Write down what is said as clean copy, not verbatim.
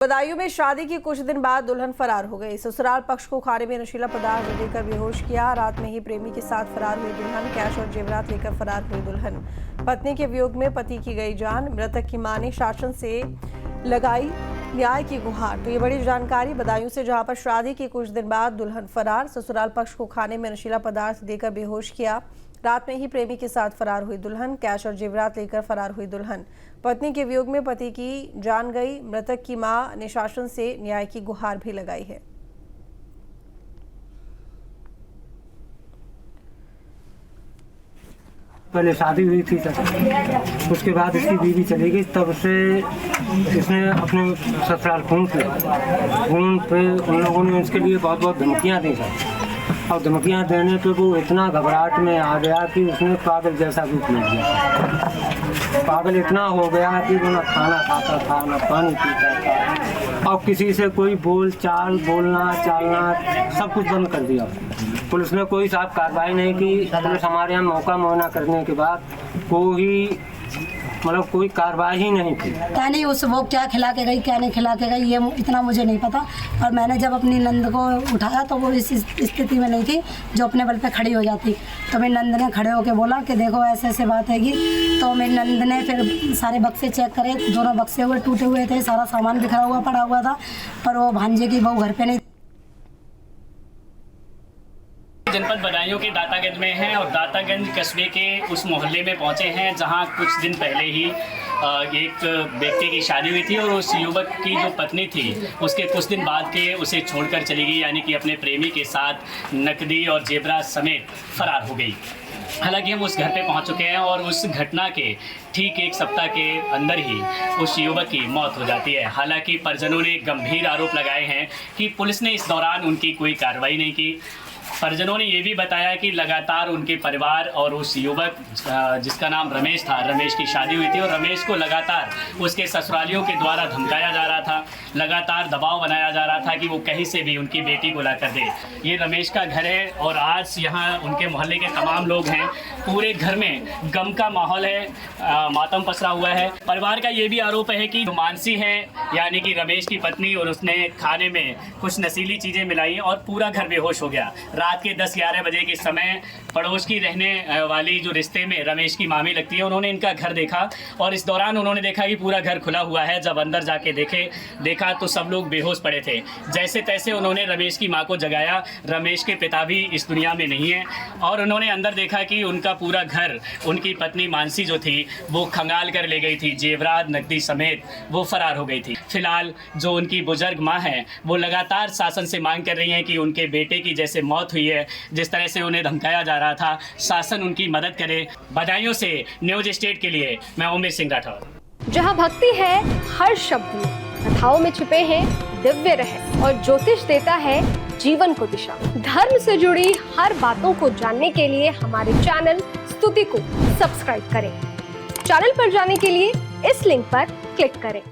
बदायूं में शादी के कुछ दिन बाद दुल्हन फरार हो गई। ससुराल पक्ष को खाने में नशीला पदार्थ देकर बेहोश किया। रात में ही प्रेमी के साथ फरार हुई दुल्हन। कैश और जेवरात लेकर फरार हुई दुल्हन। पत्नी के वियोग में पति की गई जान। मृतक की मां ने शासन से लगाई न्याय की गुहार। तो ये बड़ी जानकारी बदायूं से, जहां पर शादी के कुछ दिन बाद दुल्हन फरार। ससुराल पक्ष को खाने में नशीला पदार्थ देकर बेहोश किया। रात में ही प्रेमी के साथ फरार हुई दुल्हन। कैश और जेवरात लेकर फरार हुई दुल्हन। पत्नी के वियोग में पति की जान गई। मृतक की मां ने शासन से न्याय की गुहार भी लगाई है। पहले शादी हुई थी सर, उसके बाद इसकी बीवी चली गई। तब से इसने अपने ससुराल फोन पे उन लोगों ने इसके लिए बहुत बहुत धमकियाँ दी सर। और धमकियाँ देने पे वो इतना घबराहट में आ गया कि उसने पागल जैसा रूप ले लिया। पागल इतना हो गया कि वो ना खाना खाता था, ना पानी पीता था, और किसी से कोई बोल चाल, बोलना चालना सब कुछ बंद कर दिया। पुलिस ने कोई साफ कार्रवाई नहीं की। पुलिस हमारे यहाँ मौका मुआयना करने के बाद कोई कार्रवाई ही नहीं की। क्या नहीं वो क्या खिला के गई, क्या नहीं खिला के गई, ये इतना मुझे नहीं पता। और मैंने जब अपनी नंद को उठाया तो वो इस स्थिति में नहीं थी जो अपने बल पे खड़ी हो जाती। तो मेरी नंद ने खड़े होकर बोला कि देखो ऐसे ऐसे बात हैगी। तो मेरी नंद ने फिर सारे बक्से चेक करे। दोनों बक्से हुए टूटे हुए थे, सारा सामान बिखरा हुआ पड़ा हुआ था। पर वो भांजे की बहू घर पे नहीं। जनपद बदायूं के दातागंज में हैं और दातागंज कस्बे के उस मोहल्ले में पहुंचे हैं जहां कुछ दिन पहले ही एक व्यक्ति की शादी हुई थी और उस युवक की जो पत्नी थी उसके कुछ दिन बाद के उसे छोड़कर चली गई, यानी कि अपने प्रेमी के साथ नकदी और जेवरात समेत फरार हो गई। हालांकि हम उस घर पे पहुंच चुके हैं और उस घटना के ठीक एक सप्ताह के अंदर ही उस युवक की मौत हो जाती है। हालांकि परिजनों ने गंभीर आरोप लगाए हैं कि पुलिस ने इस दौरान उनकी कोई कार्रवाई नहीं की। परिजनों ने ये भी बताया कि लगातार उनके परिवार और उस युवक जिसका नाम रमेश था, रमेश की शादी हुई थी और रमेश को लगातार उसके ससुरालियों के द्वारा धमकाया जा रहा था, लगातार दबाव बनाया जा रहा था कि वो कहीं से भी उनकी बेटी को ला कर दे। ये रमेश का घर है और आज यहाँ उनके मोहल्ले के तमाम लोग हैं। पूरे घर में गम का माहौल है, मातम पसरा हुआ है। परिवार का ये भी आरोप है कि मानसी है, यानी कि रमेश की पत्नी, और उसने खाने में कुछ नशीली चीज़ें मिलाई और पूरा घर बेहोश हो गया। रात के 10-11 बजे के समय पड़ोस की रहने वाली जो रिश्ते में रमेश की मामी लगती है, उन्होंने इनका घर देखा और इस दौरान उन्होंने देखा कि पूरा घर खुला हुआ है। जब अंदर जाके देखा तो सब लोग बेहोश पड़े थे। जैसे तैसे उन्होंने रमेश की मां को जगाया। रमेश के पिता भी इस दुनिया में नहीं है और उन्होंने अंदर देखा कि उनका पूरा घर, उनकी पत्नी मानसी जो थी वो खंगाल कर ले गई थी, जेवरात नकदी समेत वो फरार हो गई थी। फिलहाल जो उनकी बुजुर्ग माँ है वो लगातार शासन से मांग कर रही हैं कि उनके बेटे की जैसे मौत हुई है, जिस तरह से उन्हें धमकाया जा रहा था, शासन उनकी मदद करे। बदायूं से न्यूज स्टेट के लिए मैं उमेश सिंह राठौर। जहां भक्ति है हर शब्द में, कथाओं में छिपे हैं दिव्य रहस्य और ज्योतिष देता है जीवन को दिशा। धर्म से जुड़ी हर बातों को जानने के लिए हमारे चैनल स्तुति को सब्सक्राइब करें। चैनल पर जाने के लिए इस लिंक पर क्लिक करें।